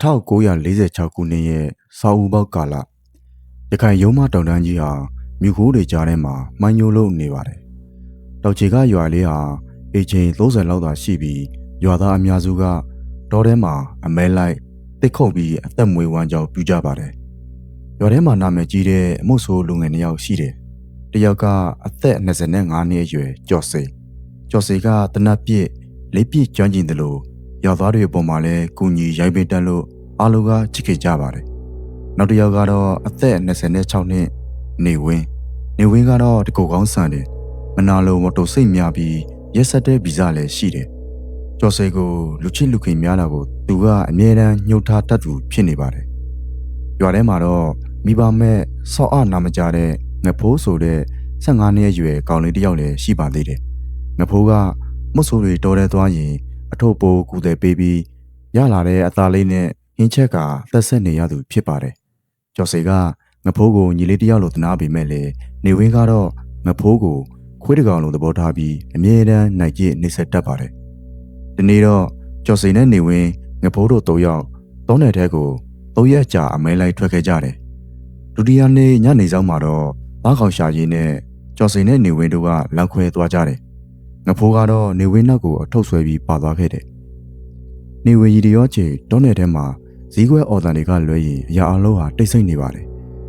1946ခုနှစ်ရဲ့စာအုပ်ပေါက်ကာလရခိုင်ရုံးမတောင်တန်းကြီးဟာမြို့ကိုးတွေကြားထဲမှာမိုင်းညိုလို့နေပါတယ်။တောင်ချေကရွာလေးဟာအချိန်30လောက်သာရှိပြီးရွာသားအများစုကတောထဲမှာအမဲလိုက်တစ်ခုတ်ပြီးအသက်မွေးဝမ်းကြောင်းပြကြပါတယ်။ရွာထဲမှာနာမည်ကြီးတဲ့အမုတ်ဆိုးလူငယ်2ယောက်ရှိတယ်။တစ်ယောက်ကအသက်25နှစ်အရွယ်ကျော်စိန်ကတနတ်ပြစ်လေးပြစ်ကျွမ်းကျင်တယ်လို့ရွာသားတွေအပေါ်မှာလည်းကုညီရိုက်ပေးတတ်လို့အားလုံးကချစ်ခဲ့ကြပါတယ်။နောက်တစ်ယောက်ကတော့အသက်26နှစ်နေဝင်းကတော့တကူကောင်းဆန်တယ်။မနာလိုမတော်စိတ်များပြီးရက်ဆက်တဲ့ဗီဇလည်းရှိတယ်။ကျော်စိန်ကိုလူချစ်လူခင်များတာကိုသူကအမြဲတမ်းညှို့ထားတတ်သူဖြစ်နေပါတယ်။ရွာထဲမှာတော့မိဘမဲ့ဆော့အားနာမကြတဲ့ငဖိုးဆိုတဲ့15နှစ်အရွယ်ကောင်လေးတစ်ယောက်လည်းရှိပါသေးတယ်။ငဖိုးကမုတ်ဆိုးတွေတော်တဲ့သွားရင်အထုပ်ပိုးကူတယ်ပေးပြီးရလာတဲ့အသားလေးနဲ့ဟင်းချက်ကသက်ဆက်နေရသူဖြစ်ပါတယ်။ကျော်စိန်ကငဖိုးကိုညီလေးတစ်ယောက်လိုသနာပေမဲ့လည်းနေဝင်းကတော့ငဖိုးကိုခွေးတကောင်လိုသဘောထားပြီးအမြဲတမ်းနိုင်ကျစ်နေဆက်တတ်ပါတယ်။ဒီနေ့တော့ကျော်စိန်နဲ့နေဝင်းငဖိုးတို့3ယောက်3နယ်ထဲကို3ရက်ကြာအမဲလိုက်ထွက်ခဲ့ကြတယ်။ဒုတိယနေ့ညနေဆောင်မှာတော့ဘားကောင်ရှာရင်းနဲ့ကျော်စိန်နဲ့နေဝင်းတို့ကလမ်းခွဲသွားကြတယ်။ငဖိုးကတော့နေဝင်းနောက်ကိုအထုပ်ဆွဲပြီးပါသွားခဲ့တယ်။နေဝင်းရီတရောချေတောနယ်ထဲမှာဇီးခွဲအော်တန်တွေကလွဲရင်အရာအလုံးဟာတိတ်ဆိတ်နေပါတယ်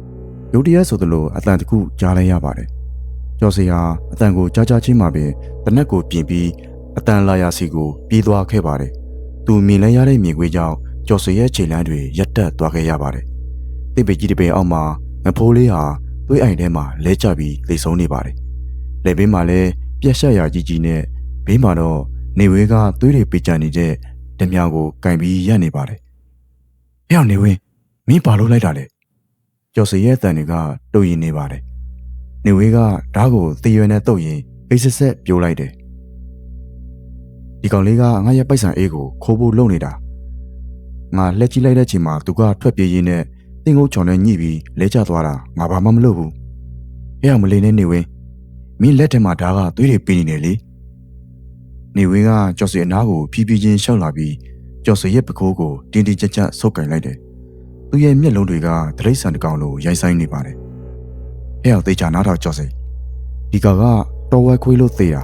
။ရုတ်တရက်ဆိုသလိုအတန်တခုကြားလိုက်ရပါတယ်။ကျော်စိန်ဟာအတန်ကိုကြားချင်းမှာပင်တနက်ကိုပြင်ပြီးအတန်လာရာစီကိုပြေးသွားခဲ့ပါတယ်။သူမြင်လဲရတဲ့မြင်ကွေးကြောင့်ကျော်စိန်ရဲ့ခြေလမ်းတွေရက်တက်သွားခဲ့ရပါတယ်။တိတ်ပိတ်ကြီးတစ်ပင်အောက်မှာငဖိုးလေးဟာသွေးအိုင်ထဲမှာလဲကျပြီးသေဆုံးနေပါတယ်။လက်ဘေးမှာလည်းပြက်ရှက်ရာကြီးနဲ့ဘေးမှာတော့နေဝင်းကသွေးတွေပိကြနေတဲ့ဓမြကိုကင်ပြီးရပ်နေပါတယ်။ဟဲ့နေဝင်းမင်းဘာလို့လိုက်တာလဲ။ကျော်စိန်ရဲ့အတန်တွေကတုံရင်နေပါတယ်။နေဝင်းကဓားကိုသေရွယ်နဲ့တုတ်ရင်အိတ်ဆက်ပြိုးလိုက်တယ်။ဒီကောင်လေးကငါရဲ့ပိုက်ဆံအေးကိုခိုးဖို့လုပ်နေတာ။ငါလက်ကြည့်လိုက်တဲ့ချိန်မှာသူကထွက်ပြေးရင်းနဲ့တင်းကုန်းချော်နဲ့ညှိပြီးလဲကျသွားတာငါဘာမှမလုပ်ဘူး။ဟဲ့မလေးနဲ့နေဝင်းမင်းလက်ထဲမှာဓားကသွေးတွေပိနေတယ်လေ။နေဝင်းကကျော်စိန်အနားကိုဖြည်းဖြည်းချင်းရှောက်လာပြီးကျော်စိန်ရဲ့ပကိုးကိုတင်းတင်းကြပ်ကြပ်ဆုပ်ကင်လိုက်တယ်။သူ့ရဲ့မျက်လုံးတွေကဒလိမ့်ဆန်တကောင်လိုရိုက်ဆိုင်နေပါတယ်။ဟဲ့သေချာနားထောင်ကျော်စိန်ဒီကောင်ကတော်ဝဲခွေးလို့သေတာ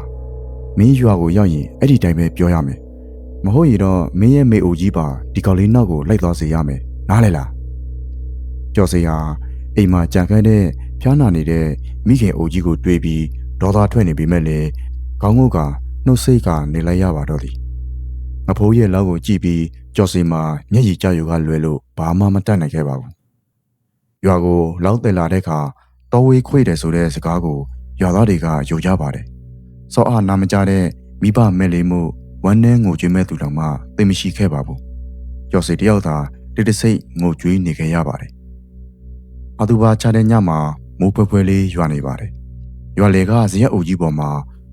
မင်းရွာကိုရောက်ရင်အဲ့ဒီတိုင်းပဲပြောရမယ်။မဟုတ်ရင်တော့မင်းရဲ့မေအိုကြီးပါဒီကောင်လေးနောက်ကိုလိုက်သွားစေရမယ်။နားလဲလား။ကျော်စိန်ဟာအိမ်မှာကြံခိုင်းတဲ့ဖျားနာနေတဲ့မိခင်အိုကြီးကိုတွေးပြီးဒေါသထွက်နေပြီမဲ့လေခေါင်းငုတ်ကနှုတ်ဆိတ်ကနေလိုက်ရပါတော့သည်။ငဖိုးရဲ့လောက်ကိုကြည့်ပြီးကျော်စိန်မှာမျက်ရည်ကျယူကလွယ်လို့ဘာမှမတတ်နိုင်ခဲ့ပါဘူး။ရွာကိုလောက်တယ်လာတဲ့အခါတော်ဝေးခွေတယ်ဆိုတဲ့စကားကိုရွာသားတွေကယုံကြပါတယ်။စောအားနာမကြတဲ့မိဘမဲ့လေးမှုဝမ်းနဲ့ငိုကြွေးမဲ့သူတော်မှသိမရှိခဲ့ပါဘူး။ကျော်စိန်တယောက်သာတိတ်တဆိတ်ငိုကြွေးနေခဲ့ရပါတယ်။အတူပါချတဲ့ညမှာမိုးဖွဲဖွဲလေးရွာနေပါတယ်။ရွာလေကဇရက်အုပ်ကြီးပေါ်မှာ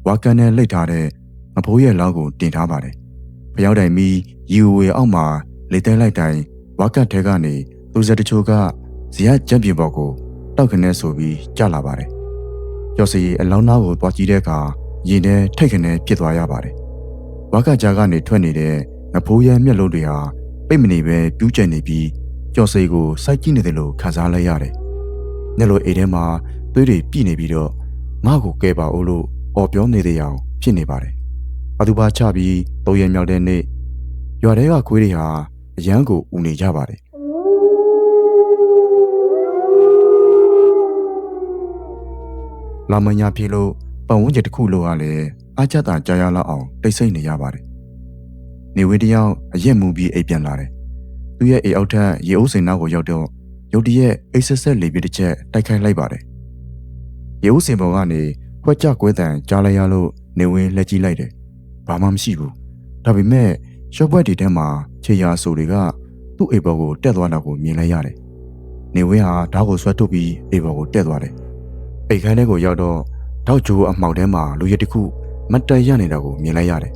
ဝါကန်နဲ့လှိတ်ထားတဲ့ငဖိုးရဲ့လောက်ကိုတင်ထားပါတယ်။ဖျောက်တိုင်ပြီးရီဝေအောက်မှာလေတဲလိုက်တိုင်းဝါကတ်ထဲကနေသူစက်တချို့ကဇရက်ကြက်ပြင်ပေါ်ကိုတောက်ခနဲ့ဆိုပြီးကျလာပါတယ်။ကျော်စီအလောင်းသားကိုတွားကြည့်တဲ့အခါရင်ထဲထိတ်ခနဲ့ဖြစ်သွားရပါတယ်။ဝါကတ်ကြားကနေထွက်နေတဲ့ငဖိုးရဲ့မျက်လုံးတွေဟာပိတ်မနေပဲပြူးကျနေပြီးကျော်စီကိုစိုက်ကြည့်နေတယ်လို့ခံစားလိုက်ရတယ်။မျက်လုံးအိမ်ထဲမှာသွေးတွေပြည့်နေပြီးတော့ငါ့ကိုကဲပါဦးလို့အော်ပြောနေတဲ့အောင်ဖြစ်နေပါတယ်။အတူပါချပြီး3ရက်မြောက်တဲ့နေ့ရွာထဲကခွေးတွေဟာအရန်ကိုဦးနေကြပါတယ်။လာမညာပြေလို့ပတ်ဝန်းကျင်တစ်ခုလိုကလည်းအားကျတာကြာရလောက်အောင်တိတ်ဆိတ်နေရပါတယ်။နေဝင်းတယောက်အရက်မူပြီးအိပ်ပြန်လာတယ်။သူ့ရဲ့အိမ်အောက်ထပ်ရေအိုးစိန်နောက်ကိုရောက်တော့ရုတ်တရက်အိတ်ဆက်လေပြစ်တစ်ချက်တိုက်ခိုက်လိုက်ပါတယ်။ရေအိုးစိန်ပေါ်ကနေခွက်ကြကွဲတန်ကြားလိုက်ရလို့နေဝင်းလက်ကြည့်လိုက်တယ်။ဘာမှမရှိဘူး။ဒါပေမဲ့ရှော့ဘွက်တီထဲမှာခြေရာဆူတွေကသူ့အိမ်ပေါ်ကိုတက်သွားတာကိုမြင်လိုက်ရတယ်။နေဝင်းဟာဓာတ်ကိုဆွဲထုတ်ပြီးအိမ်ပေါ်ကိုတက်သွားတယ်။အိမ်ခန်းထဲကိုရောက်တော့ထောက်ကျိုးအမှောက်ထဲမှာလူရဲတစ်ခုမတ်တက်ရနေတာကိုမြင်လိုက်ရတယ်။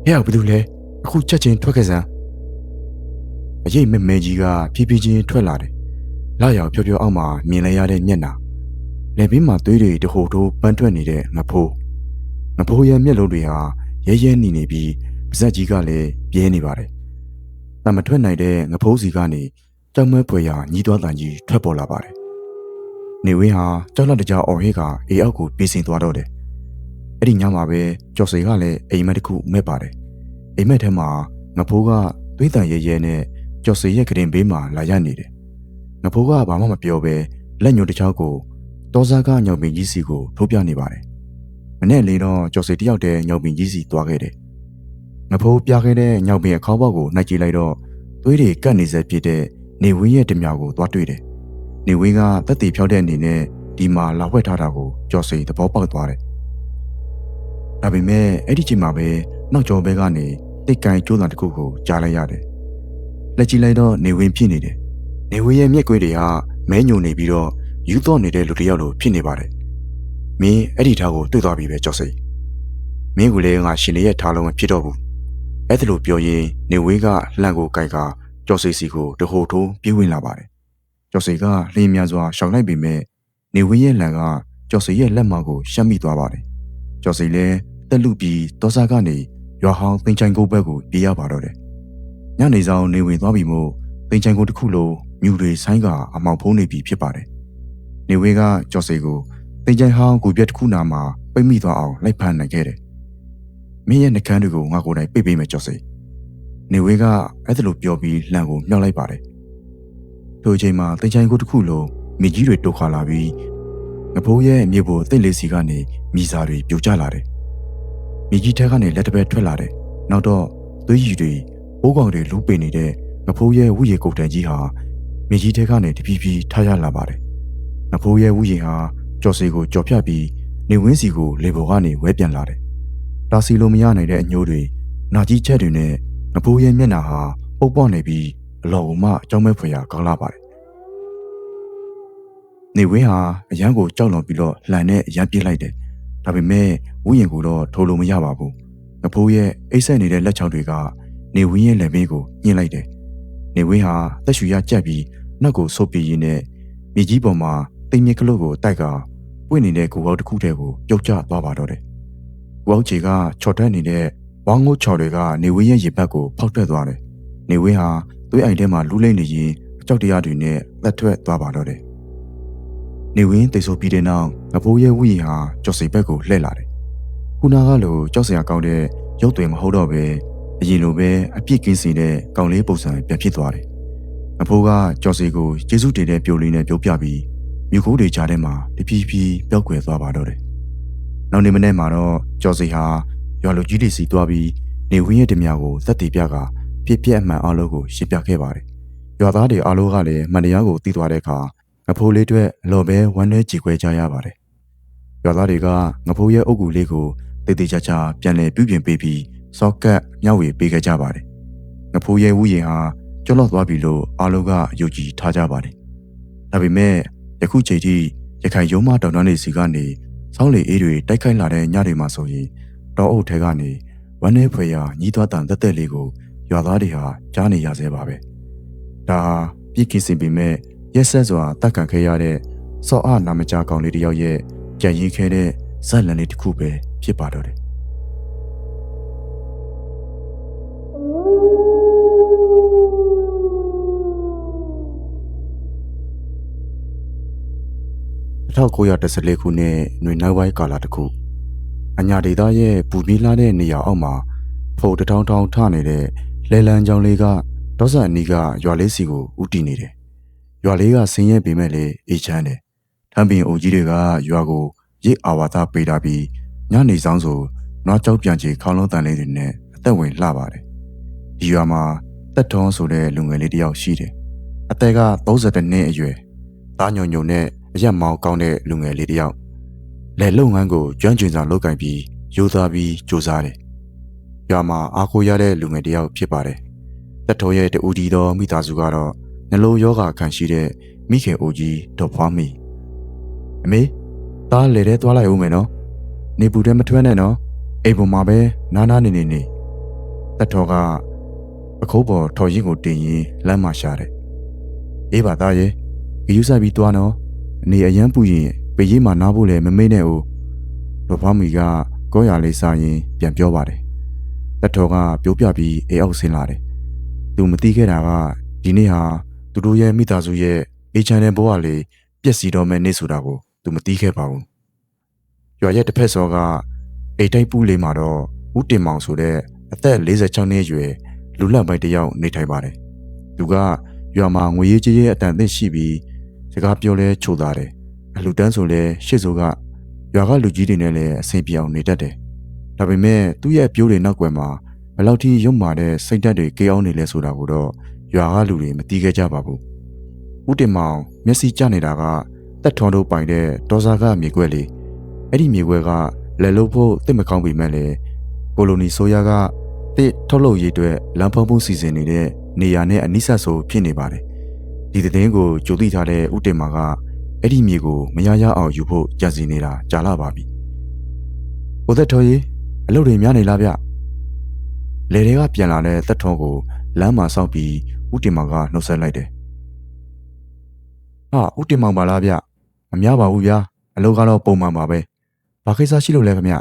ဟဲ့ဘာလို့လဲအခုချက်ချင်းထွက်ခဲ့စမ်း။အရေးမဲကြီးကဖြည်းဖြည်းချင်းထွက်လာတယ်။လာရောက်ဖြောဖြောအောက်မှာမြင်လိုက်ရတဲ့မျက်နှာလက်ဘေးမှာသွေးတွေတဟိုထိုးပန်းထွက်နေတဲ့ငဖိုးရဲ့မျက်လုံးတွေဟာရဲရဲနေပြီးပါးစပ်ကြီးကလည်းပြဲနေပါတယ်။ တမထွက်နိုင်တဲ့ငဖိုးစီကနေကြောက်မဲဖွယ်ရာညီးသွားတန်ကြီးထွက်ပေါ်လာပါတယ်နေဝင်းဟာကြောက်လန့်တကြားအော်ဟစ်ကအေးအောက်ကိုပြေးဆင်းသွားတော့တယ်အဲ့ဒီညမှာပဲကျော်စေကလည်းအိမ်မက်တစ်ခုမဲ့ပါတယ်အိမ်မက်ထဲမှာငဖိုးကသွေးတန်ရဲရဲနဲ့ကျော်စေရဲ့ကရင်ဘေးမှာလာရနေတယ်ငဖိုးကဘာမှမပြောပဲလက်ညှိုးတစ်ချောင်းကိုတောစားကညောင်ပင်ကြီးစီကိုထိုးပြနေပါတယ်မနေ့လေးတော့ကျော်စေတယောက်တည်းညောင်ပင်ကြီးစီသွားခဲ့တယ်ငဖိုးပြခဲ့တဲ့ညောင်ပင်အခေါင်းပေါက်ကိုနှိုက်ကြည့်လိုက်တော့သွေးတွေကပ်နေစေဖြစ်တဲ့နေဝင်းရဲ့တမျှကိုသွားတွေ့တယ်နေဝင်းကတက်တီဖြောက်တဲ့အနေနဲ့ဒီမှာလာဝှက်ထားတာကိုကျော်စေသဘောပေါက်သွားတယ်ဒါပေမဲ့အဲ့ဒီချိန်မှာပဲနောက်ကျော်ဘဲကနေတိတ်ကန်ကျိုးတံတစ်ခုကိုကြားလိုက်ရတယ်လက်ကြည့်လိုက်တော့နေဝင်းဖြစ်နေတယ်နေဝင်းရဲ့မျက်ကွေးတွေဟာမဲညိုနေပြီးတော့ယူတော့နေတဲ့လူတစ်ယောက်လိုဖြစ်နေပါတယ်မင်းအဲ့ဒီထားကိုတွေ့သွားပြီပဲကျော်စေမင်းကလေးကရှင်လေးရဲ့ထားလုံးမဖြစ်တော့ဘူးအဲ့ဒါလိုပြောရင်နေဝင်းကလှန်ကိုကြိုက်ကာကျော်စေစီကိုတဟိုထိုးပြေးဝင်လာပါတယ်ကျော်စေကလျင်မြန်စွာရှောင်လိုက်ပေမဲ့နေဝင်းရဲ့လှန်ကကျော်စေရဲ့လက်မကိုရှက်မိသွားပါတယ်ကျော်စေလည်းတက်လူပြီးတောစားကနေရွာဟောင်းတင်ချိုင်ကုန်းဘက်ကိုပြေးရပါတော့တယ်ညနေဆောင်နေဝင်သွားပြီမို့တင်ချိုင်ကုန်းတစ်ခုလုံးမြူတွေဆိုင်းကအမောင်ဖုံးနေပြီဖြစ်ပါတယ်နေဝင်းကကျော်စေကိုတင်ချိုင်ဟောင်းကိုပြက်တစ်ခုနာမှာပိတ်မိသွားအောင်လိုက်ဖမ်းနိုင်ခဲ့တယ်မင်းရဲ့နှကန်းတွေကိုငါကိုယ်တိုင်ပိတ်ပေးမယ်ကျော်စေနေဝင်းကအဲ့ဒါလိုပြောပြီးလှန်ကိုမြောက်လိုက်ပါတယ်ထိုအချိန်မှာတင်ချိုင်ကိုတစ်ခုလုံးမိကြီးတွေတိုးခါလာပြီးငဖိုးရဲ့မြေပေါ်တိတ်လေးစီကနေမိစာတွေပြိုကျလာတယ်မိကြီးထက်ကနေလက်တပက်ထွက်လာတယ်နောက်တော့သွေးရည်တွေပိုးကောင်တွေလူးပိန်နေတဲ့ငဖိုးရဲ့ဝူရည်ကုတ်တန်ကြီးဟာမိကြီးထက်ကနေတဖြည်းဖြည်းထားရလာပါတယ်ငဖိုးရဲ့ဝူရည်ဟာကျော်စေကိုကြော်ဖြတ်ပြီးနေဝင်းစီကိုလေပေါ်ကနေဝဲပြန်လာတယ်တာစီလိုမရနိုင်တဲ့အညိုးတွေနာကြီးချက်တွေနဲ့ငဖိုးရဲ့မျက်နှာဟာပုတ်ပွနေပြီးအလော်မှအကြောင်းမဲ့ဖွယ်ရာကောင်းလာပါတယ်နေဝင်းဟာအရန်ကိုကြောက်လွန်ပြီးတော့လှန်နဲ့အရန်ပြေးလိုက်တယ်ဒါပေမဲ့ဝူရင်ကိုတော့ထိုးလို့မရပါဘူးငဖိုးရဲ့အိတ်ဆက်နေတဲ့လက်ချောင်းတွေကနေဝင်းရဲ့လက်ဘေးကိုညှင်းလိုက်တယ်နေဝင်းဟာတက်ရှူရကြက်ပြီးနောက်ကိုဆုပ်ပြေးရင်းနဲ့မြေကြီးပေါ်မှာတိမ်မြစ်ကလို့ကိုတိုက်ကပွင့်နေတဲ့ကိုအောက်တစ်ခုတည်းကိုပြုတ်ကျသွားပါတော့တယ်ကိုအောက်ခြေကချော်တက်နေတဲ့ဝါငုတ်ချော်တွေကနေဝင်းရဲ့ရေဘက်ကိုဖောက်ထွက်သွားတယ်နေဝင်းဟာသွေးအိုင်ထဲမှာလူးလိမ့်နေရင်အကြောက်တရားတွေနဲ့လက်ထွက်သွားပါတော့တယ်နေဝင်းတိတ်ဆိုးပြီးတဲ့နောက်ငဖိုးရဲ့ဝူရင်ဟာကျော်စိဘက်ကိုလှည့်လာတယ်ခုနကလိုကြောက်စရာကောင်းတဲ့ရုပ်တွေမဟုတ်တော့ပဲအရင်လိုပဲအပြစ်ကင်းစီတဲ့ကောင်လေးပုံစံပြန်ဖြစ်သွားတယ်ငဖိုးကကျော်စိကိုကျေးဇူးတင်တဲ့ပြိုလေးနဲ့ပြောပြပြီးမြို့ခိုးတွေကြားထဲမှာတဖြည်းဖြည်းပျောက်ကွယ်သွားပါတော့တယ်နောက်နေ့မနေ့မှာတော့ကျော်စိဟာရွာလူကြီးတွေစီသွားပြီးနေဝင်းရဲ့တမျှကိုသက်တည်ပြကဖြစ်ပြက်အမှန်အလုံးကိုရှင်းပြခဲ့ပါတယ်ရွာသားတွေအားလုံးကလည်းမန်တရားကိုသိသွားတဲ့အခါငဖိုးလေးအတွက်လော်ပဲဝမ်းနဲ့ကြည်ခွဲကြရပါတယ်ရွာသားတွေကငဖိုးရဲ့အုပ်ကူလေးကိုတေးသေးချာချာပြန်လည်ပြုပြင်ပေးပြီးစော့ကတ်မျှဝေပေးခဲ့ကြပါတယ်ငဖိုးရဲ့ဝူရင်ဟာကျော်လော့သွားပြီလို့အားလုံးကယုံကြည်ထားကြပါတယ်ဒါပေမဲ့ယခုချိန်ထိရခိုင်ရုံးမတောင်တန်းတွေစီကနေဆောင်းလေအေးတွေတိုက်ခိုက်လာတဲ့ညတွေမှာဆိုရင်တောအုပ်ထဲကနေဝမ်းနဲ့ဖွယ်ရာညီးသွားတန်တက်တက်လေးကိုရွာသားတွေဟာကြားနေရသေးပါပဲဒါဟာပြစ်ခင်းစင်ပေမဲ့ရက်ဆက်စွာတက်ကန်ခဲ့ရတဲ့စောအားနာမကြကောင်လေးတယောက်ရဲ့ကြံရင်ခဲတဲ့ဇက်လန်လေးတစ်ခုပဲဖြစ်ပါတော့တယ်1914ခုနှစ်ຫນွေနောက်ပိုင်းကာလတစ်ခုအညာဒေသရဲ့ပူပြီးလာတဲ့နေရာအောက်မှာဖို့တထောင်ထောင်ထနေတဲ့လဲလန်းချောင်းလေးကဒေါဆန်အနီးကရွာလေးစီကိုဥတီနေတယ်ရွာလေးကဆင်းရဲပေမဲ့လည်းအေးချမ်းတယ်ထမ်းပင်အိုကြီးတွေကရွာကိုရိတ်အာဝါဒပေးထားပြီးညနေဆောင်ဆိုနွားကြောက်ပြန်ချေခေါင်းလုံးတန်လေးတွေနဲ့အသက်ဝင်လှပါတယ်ဒီရွာမှာတက်ထုံးဆိုတဲ့လူငယ်လေးတစ်ယောက်ရှိတယ်အသက်က32နှစ်အရွယ်သားညုံညုံနဲ့အရက်မောင်းကောင်းတဲ့လူငယ်လေးတစ်ယောက်လက်လုံငန်းကိုကျွမ်းကျင်စွာလုပ်ကင်ပြီးရိုးသားပြီးကြိုးစားတယ်ရွာမှာအားကိုးရတဲ့လူငယ်တစ်ယောက်ဖြစ်ပါတယ်တက်တော်ရဲ့တူဒီတော်မိသားစုကတော့နှလုံးယောဂခံရှိတဲ့မိခင်အိုကြီးဒေါ်ဖွားမီအမေသားလေတဲ့သွားလိုက်ဦးမယ်နော်နေပူတဲ့မထွက်နဲ့နော်အိမ်ပေါ်မှာပဲနားနားနေနေတက်တော်ကအခိုးပေါ်ထော်ရင်ကိုတင်ရင်လမ်းမှာရှာတယ်အေးပါသားရဲ့ဂယူးဆိုင်ပြီးသွားနော်အနေအရန်ပူရင်ပေရေးမှာနားဖို့လည်းမမေ့နဲ့ဦးဒေါ်ဖွားမီကကောရလေးစားရင်ပြန်ပြောပါတယ်တက်တော်ကပြိုးပြပြီးအေးအောက်ဆင်းလာတယ် သူမသိခဲ့တာကဒီနေ့ဟာသူတို့ရဲ့မိသားစုရဲ့အေချန်တဲ့ဘဝလေးပျက်စီးတော့မဲ့နေ့ဆိုတာကိုသူမသိခဲ့ပါဘူး။ရွာရဲ့တစ်ဖက်စောကအိတ်တိုက်ပူးလေးမှာတော့ဦးတင်မောင်ဆိုတဲ့အသက်46နှစ်အရွယ်လူလတ်ပိုင်းတစ်ယောက်နေထိုင်ပါတယ်။သူကရွာမှာငွေရေးကြေးရေးအတန်အသင့်ရှိပြီးစကားပြောလဲချိုသားတယ်။အလူတန်းဆိုလဲရှစ်ဆိုကရွာကလူကြီးတွေနဲ့လည်းအဆင်ပြေအောင်နေတတ်တယ်။ဒါပေမဲ့သူ့ရဲ့ပြိုးတွေနောက်ွယ်မှာဘယ်လောက်ထိရုံမာတဲ့စိတ်ဓာတ်တွေကြေးအောင်နေလဲဆိုတာကိုတော့ရွာကလူတွေမသိခဲ့ကြပါဘူး။ဦးတင်မောင်မျက်စိကျနေတာကတက်ထွန်တို့ပိုင်တဲ့ဒေါ်စာကမြေခွက်လေးအဲ့ဒီမြေခွက်ကလက်လုံးဖို့တစ်မကောင်းပေမဲ့လည်းကိုလိုနီဆိုယာကတစ်ထုတ်လုပ်ရေးအတွက်လမ်းဖုံးဖို့စီစဉ်နေတဲ့နေရာနဲ့အနိစ္စဆိုဖြစ်နေပါတယ်။ဒီသတင်းကိုကြိုသိထားတဲ့ဦးတင်မောင်ကအဲ့ဒီမြေကိုမရရအောင်ယူဖို့ကြံစည်နေတာကြာလာပါပြီ။ကိုသက်တော်ကြီးအလုပ်တွေများနေလားဗျ။လေတွေကပြန်လာတဲ့သက်တော်ကိုလမ်းမှာစောင့်ပြီးဦးတင်မောင်ကနှုတ်ဆက်လိုက်တယ်။ဟာဦးတင်မောင်ပါလားဗျ။မများပါဘူးဗျာ။အလုပ်ကတော့ပုံမှန်ပါပဲ။ဘာကိစ္စရှိလို့လဲခင်ဗျ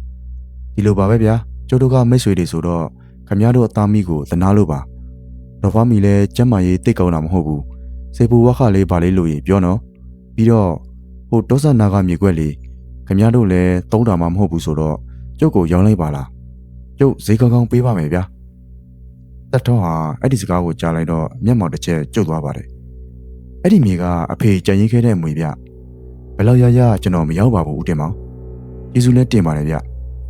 ။ဒီလိုပါပဲဗျာ။ကျုပ်တို့ကမိတ်ဆွေတွေဆိုတော့ခင်ဗျားတို့အသားမီးကိုသနာလို့ပါ။တော့ဖားမီလည်းကျမ်းမာရေးတိတ်ကောင်းတာမဟုတ်ဘူး။စေပူဝါခလေးပါလေးလို့ရင်ပြောနော်။ပြီးတော့ဟိုဒေါသနာကမြေခွက်လေးခင်ဗျားတို့လည်းသုံးတာမှမဟုတ်ဘူးဆိုတော့ကျုပ်ကိုရောင်းလိုက်ပါလား။ကျုပ်ဈေးကောင်းကောင်းပေးပါမယ်ဗျာ။သက်တော်ဟာအဲ့ဒီစကားကိုကြားလိုက်တော့မျက်မှောင်တစ်ချက်ကျုပ်သွားပါတယ်။အဲ့ဒီမြေကအဖေကြံရင်ခဲ့တဲ့မွေဗျ။ဘယ်လောက်ရရကျွန်တော်မရောက်ပါဘူးဦးတင်မောင်။ကျေးဇူးလည်းတင်ပါတယ်ဗျ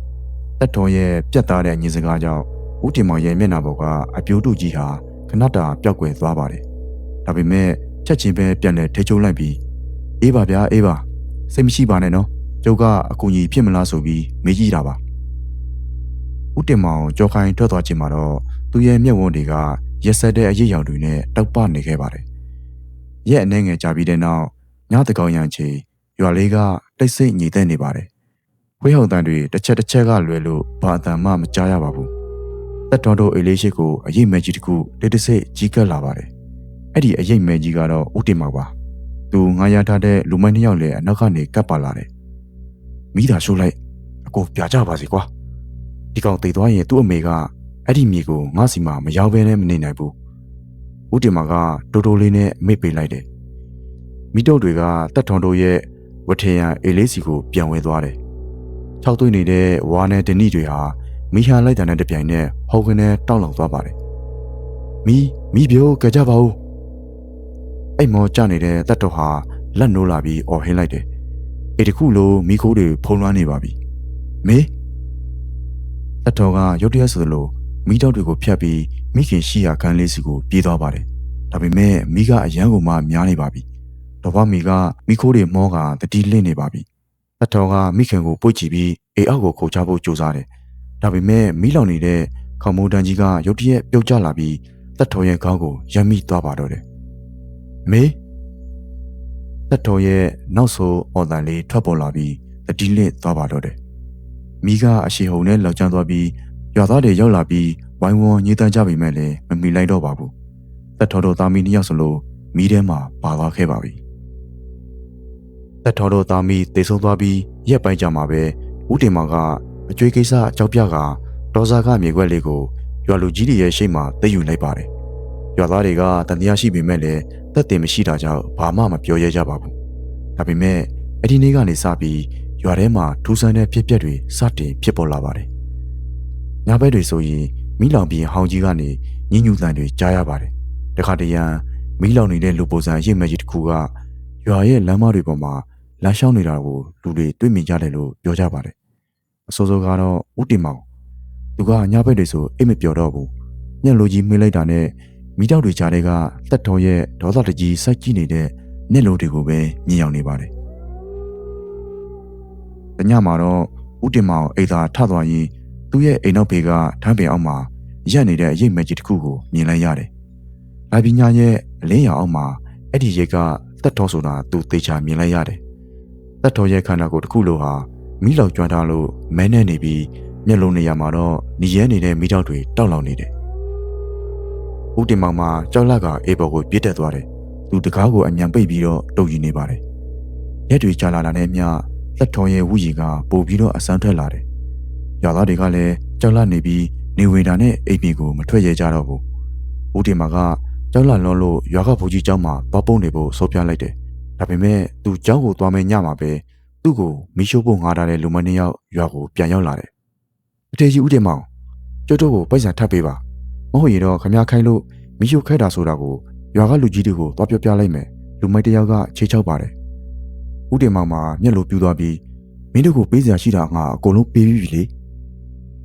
။သက်တော်ရဲ့ပြတ်သားတဲ့ညီစကားကြောင့်ဦးတင်မောင်ရဲ့မျက်နှာပေါ်ကအပြိုးတူကြီးဟာခဏတာပျောက်ကွယ်သွားပါတယ်။ဒါပေမဲ့ချက်ချင်းပဲပြန်လဲထိချုံလိုက်ပြီးအေးပါဗျာအေးပါစိတ်မရှိပါနဲ့နော်။ကျုပ်ကအကူကြီးဖြစ်မလားဆိုပြီးမေးကြည့်တာပါ။ဦးတင်မောင်ကြောခိုင်းထွက်သွားခြင်းမှာတော့သူရဲ့မျက်ဝန်းတွေကရက်ဆက်တဲ့အရေးရောင်တွေနဲ့တောက်ပနေခဲ့ပါတယ်။ရက်အနှဲငယ်ကြာပြီးတဲ့နောက်ညတကောင်ရံချီရွာလေးကတိတ်ဆိတ်ငြိမ်သက်နေပါတယ်။ခွေးဟောင်တန်တွေတစ်ချက်ကလွယ်လို့ဘာအတန်မှမကြားရပါဘူး။သက်တော်တို့အေးလေးရှိကိုအရေးမဲကြီးတစ်ခုတိတ်တဆိတ်ကြီးကပ်လာပါတယ်။အဲ့ဒီအရေးမဲကြီးကတော့ဦးတင်မောင်ပါ။သူငားရထားတဲ့လူမိုင်းနှစ်ယောက်လည်းအနောက်ကနေကပ်ပါလာတယ်။မိသားရှိုးလိုက်အကိုပြကြပါစေကွာ။ဒီကောင်တိတ်သွားရင်သူ့အမေကအဲ့ဒီမြေကိုငါစီမှာမရောက်ဘဲနဲ့မနေနိုင်ဘူး။ဦးတင်မောင်ကတိုးတိုးလေးနဲ့မိတ်ပေးလိုက်တယ်။မိတို့တွေကတက်ထွန်တို့ရဲ့ဝထေယံအေလေးစီကိုပြန်ဝင်သွားတယ်။ခြောက်သွင်းနေတဲ့ဝါနဲ့ဒနီတွေဟာမိဟာလိုက်တဲ့တပြိုင်နက်ဟောကနေတောက်လောင်သွားပါတယ်။မိပြိုကြကြပါဦး။အိမ်မောကျနေတဲ့တက်တော်ဟာလက်နိုးလာပြီးအော်ဟင်းလိုက်တယ်။အေတခုလိုမိခိုးတွေဖုံးလွှမ်းနေပါပြီ။မေတက်တော်ကရုတ်တရက်ဆိုလိုမိတောက်တွေကိုဖျက်ပြီးမိခင်ရှိရာခန်းလေးစီကိုပြေးသွားပါတယ်။ဒါပေမဲ့မိကအရန်ကိုမှများနေပါပြီ။တော်ဘမိကမိခိုးတွေမောကတတိလင့်နေပါပြီ။တက်တော်ကမိခင်ကိုပွေ့ချပြီးအေအောက်ကိုခုတ်ချဖို့ကြိုးစားတယ်။ဒါပေမဲ့မိလောင်နေတဲ့ခေါမိုးတန်းကြီးကရုတ်တရက်ပြုတ်ကျလာပြီးတက်တော်ရဲ့ခေါင်းကိုရမ်းမိသွားပါတော့တယ်။မေတက်တော်ရဲ့နောက်ဆိုအော်တန်လေးထွက်ပေါ်လာပြီးတတိလင့်သွားပါတော့တယ်။မိကအရှိဟုန်နဲ့လောက်ကျန်းသွားပြီးရွာသားတွေရောက်လာပြီးဝိုင်းဝန်းညှိတမ်းကြပေမဲ့လည်းမမီလိုက်တော့ပါဘူး။သက်တော်တို့သားမီးနှစ်ယောက်စလုံးမီးထဲမှာပါသွားခဲ့ပါပြီ။သက်တော်တို့သားမီးတေဆုံးသွားပြီးရက်ပိုင်းကြာမှာပဲဦးတင်မောင်ကအကျွေးကိစ္စအကြောက်ပြကဒေါ်စာကမြေခွက်လေးကိုရွာလူကြီးတွေရဲ့ရှေ့မှာသိယူလိုက်ပါတယ်။ရွာသားတွေကတန်တရားရှိပေမဲ့လည်းသက်တင်မရှိတာကြောင့်ဘာမှမပြောရဲကြပါဘူး။ဒါပေမဲ့အဲ့ဒီနေ့ကနေစပြီးရွာထဲမှာထူးဆန်းတဲ့ဖြစ်ပျက်တွေစတင်ဖြစ်ပေါ်လာပါတယ်။ညဘက်တွေဆိုရင်မီးလောင်ပြီးဟောင်းကြီးကနေညညူတန်တွေကြားရပါတယ်။တခါတရံမီးလောင်နေတဲ့လူပုံစံရိပ်မကြီးတစ်ခုကရွာရဲ့လမ်းမတွေပေါ်မှာလမ်းလျှောက်နေတာကိုလူတွေတွေ့မြင်ကြတယ်လို့ပြောကြပါတယ်။အစိုးစိုးကတော့ဦးတင်မောင်သူကညဘက်တွေဆိုအိတ်မပျော်တော့ဘူး။ညက်လိုကြီးမေးလိုက်တာနဲ့မီးတောက်တွေကြားထဲကတက်တော်ရဲ့ဒေါသတကြီးစိုက်ကြည့်နေတဲ့မျက်လိုတွေကိုပဲမြင်ရောက်နေပါတယ်။တညမှာတော့ဦးတင်မောင်အိမ်သာထသွားရင်သူ့ရဲ့အိမ်နောက်ဖေကထမ်းပင်အောက်မှာရက်နေတဲ့အရိပ်မကြီးတစ်ခုကိုမြင်လိုက်ရတယ်။လာပညာရဲ့အလင်းရောင်အောက်မှာအဲ့ဒီရိပ်ကတက်တော်ဆိုတာသူသေချာမြင်လိုက်ရတယ်။တက်တော်ရဲ့ခန္ဓာကိုယ်တစ်ခုလိုဟာမီးလောင်ကျွမ်းထားလို့မဲနဲ့နေပြီးမျက်လုံးနေရာမှာတော့ညီရဲနေတဲ့မီးတောက်တွေတောက်လောင်နေတယ်။ဦးတင်မောင်မှာကြောက်လန့်ကအေးပေါ်ကိုပြစ်တက်သွားတယ်။သူတကားကိုအမြန်ပိတ်ပြီးတော့တုပ်ယူနေပါတယ်။ရက်တွေကြာလာတာနဲ့မျှတက်တော်ရဲ့ဝူရီကပိုပြီးတော့အဆန်းထွက်လာတယ်။ရွာသားတွေကလည်းကြောက်လန့်နေပြီးနေဝင်တာနဲ့အိမ်မြေကိုမထွက်ရဲကြတော့ဘူး။ ဦးတင်မာကကြောက်လန့်လွန်းလို့ရွာကဘူကြီးကျောင်းမှာသွားပုန်းနေဖို့ဆုံးဖြတ်လိုက်တယ်ဒါပေမဲ့သူကျောင်းကိုသွားမယ်ညမှာပဲသူ့ကိုမီးရှို့ဖို့ငားထားတဲ့လူမနှစ်ယောက်ရွာကိုပြန်ရောက်လာတယ်အထေကြီးဦးတင်မောင်ကျုပ်တို့ကိုပိုက်ဆံထပ်ပေးပါမဟုတ်ရင်တော့ခမရခိုင်းလို့မီးရှို့ခဲတာဆိုတာကိုရွာကလူကြီးတွေကိုသွားပြောပြလိုက်မယ်လူမိုက်တစ်ယောက်ကချေချောက်ပါတယ်ဦးတင်မောင်မှာမျက်လိုပြူသွားပြီးမင်းတို့ကိုပေးစရာရှိတာငါအကုန်လုံးပေးပြီးပြီလေ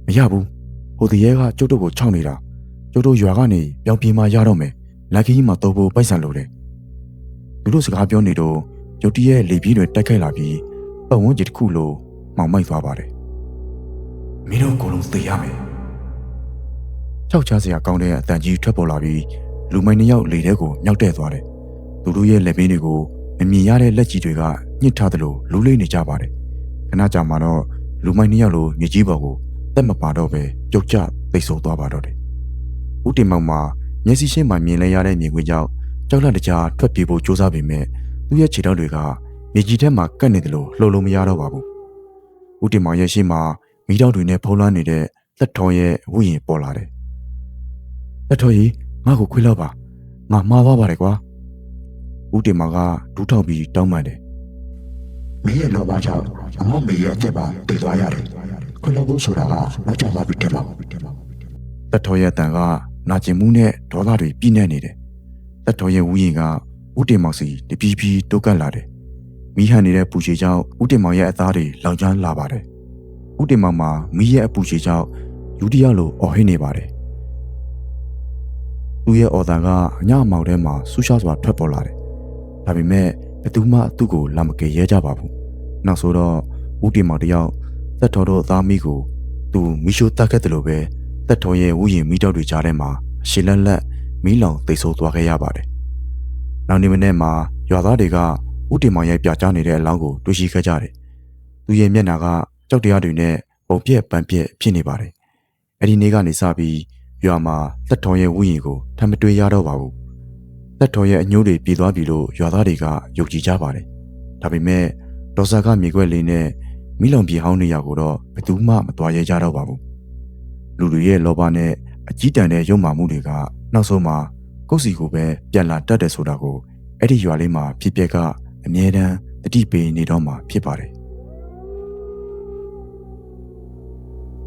မရဘူးဟိုတရေကကျုပ်တို့ကိုခြောက်နေတာကျုပ်တို့ရွာကနေပြောင်းပြေးမှရတော့မယ်လက်ကကြီးမှာတော့ဖို့ပိုက်ဆံလိုတယ်သူတို့စကားပြောနေတော့ရုတ်တရက်လေပြင်းတွေတိုက်ခိုက်လာပြီးပတ်ဝန်းကျင်တစ်ခုလိုမှောင်မိုက်သွားပါတယ်မင်းတို့အကုန်လုံးသိရမယ်ကြောက်ချစရာကောင်းတဲ့အတန်ကြီးထွက်ပေါ်လာပြီးလူမိုက်နှစ်ယောက်လေထဲကိုမြောက်တဲ့သွားတယ်သူတို့ရဲ့လက်ပင်းတွေကိုမမြင်ရတဲ့လက်ကြီးတွေကညှစ်ထားသလိုလူးလေးနေကြပါတယ်ခဏကြာမှတော့လူမိုက်နှစ်ယောက်လိုမြေကြီးပေါ်ကိုတက်မပါတော့ပဲပြုတ်ကျသိပ်ဆိုးသွားပါတော့တယ်ဦးတင်မောင်မှာမျက်စိရှင်းမှမြင်လဲရတဲ့မြင်ကွင်းကြောင့်ကြောက်လန့်တကြားထွက်ပြေးဖို့ကြိုးစားပေမဲ့သူ့ရဲ့ခြေထောက်တွေကမြေကြီးထဲမှာကပ်နေတယ်လို့လှုပ်လို့မရတော့ပါဘူးဦးတင်မောင်ရဲ့ရှေ့မှာမီးတောက်တွေနဲ့ဖုံးလွှမ်းနေတဲ့သက်တော်ရဲ့ဝိညာဉ်ပေါ်လာတယ်သက်တော်ကြီးငါ့ကိုခွေးလောက်ပါငါမှားသွားပါတယ်ကွာဦးတင်မောင်ကဒူးထောက်ပြီးတောင်းပန်တယ်မင်းရဲ့လောဘကြောင့်အမောင်မေရဲ့အသက်ပါတည်သွားရတယ်ခွေးလောက်ဖို့ဆိုတာကနောက်ကျသွားပြီတဲ့ပါသက်တော်ရဲ့အတန်ကနာကျင်မှုနဲ့ဒေါသတွေပြည့်နေနေတယ်သက်တော်ရဲ့ဝိညာဉ်ကဦးတင်မောင်စီတပြေးပြေးတိုးကပ်လာတယ်မီးဟန်နေတဲ့ပူချေကြောင့်ဦးတင်မောင်ရဲ့အသားတွေလောင်ကျွမ်းလာပါတယ်ဦးတင်မောင်မှာမီးရဲ့အပူချေကြောင့်လူတစ်ယောက်လိုအော်ဟစ်နေပါတယ်သူ့ရဲ့အော်တန်ကအညအမောင်ထဲမှာဆူရှားစွာထွက်ပေါ်လာတယ်ဒါပေမဲ့ဘယ်သူမှသူ့ကိုလာမကယ်ရဲကြပါဘူးနောက်ဆိုတော့ဦးတင်မောင်တယောက်သက်တော်တို့သားမီးကိုသူမီးရှို့တတ်ခဲ့တယ်လို့ပဲသက်တော်ရဲ့ဝိညာဉ်မီးတောက်တွေကြားထဲမှာအရှိလက်လက်မီးလောင်သိဆိုးသွားခဲ့ရပါတယ်နောက်နေ့မနေ့မှာရွာသားတွေကဦးတင်မောင်ရဲ့ပြကြားနေတဲ့အလောင်းကိုတွေ့ရှိခဲ့ကြတယ်သူရဲ့မျက်နှာကကြောက်တရားတွေနဲ့ပုံပြက်ပန်းပြက်ဖြစ်နေပါတယ်အဲ့ဒီနေ့ကနေစပြီးရွာမှာသက်တော်ရဲ့ဝိညာဉ်ကိုထပ်မတွေ့ရတော့ပါဘူးသက်တော်ရဲ့အညိုးတွေပြေးသွားပြီလို့ရွာသားတွေကယုံကြည်ကြပါတယ်ဒါပေမဲ့ဒေါ်စာကမြေခွက်လေးနဲ့မိလောင်ပြေဟောင်းနေရကိုတော့ဘယ်သူမှမသွားရဲကြတော့ပါဘူးလူတွေရဲ့လောဘနဲ့အကြီးတန်းတဲ့ယုံမှမှုတွေကနောက်ဆုံးမှာကိုယ့်စီကိုပဲပြန်လာတတ်တယ်ဆိုတာကိုအဲ့ဒီရွာလေးမှာဖြစ်ပျက်ကအမြဲတမ်းတတိပေးနေတော့မှာဖြစ်ပါတယ်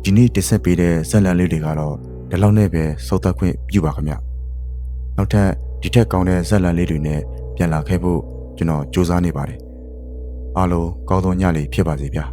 ဒီနေ့တင်ဆက်ပေးတဲ့ဇာတ်လမ်းလေးတွေကတော့ဒီလောက်နဲ့ပဲစောသက်ခွင့်ပြုပါခင်ဗျနောက်ထပ်ဒီထက်ကောင်းတဲ့ဇာတ်လမ်းလေးတွေနဲ့ပြန်လာခဲ့ဖို့ကျွန်တော်ကြိုးစားနေပါတယ်အားလုံးကောင်းသောညလေးဖြစ်ပါစေဗျာ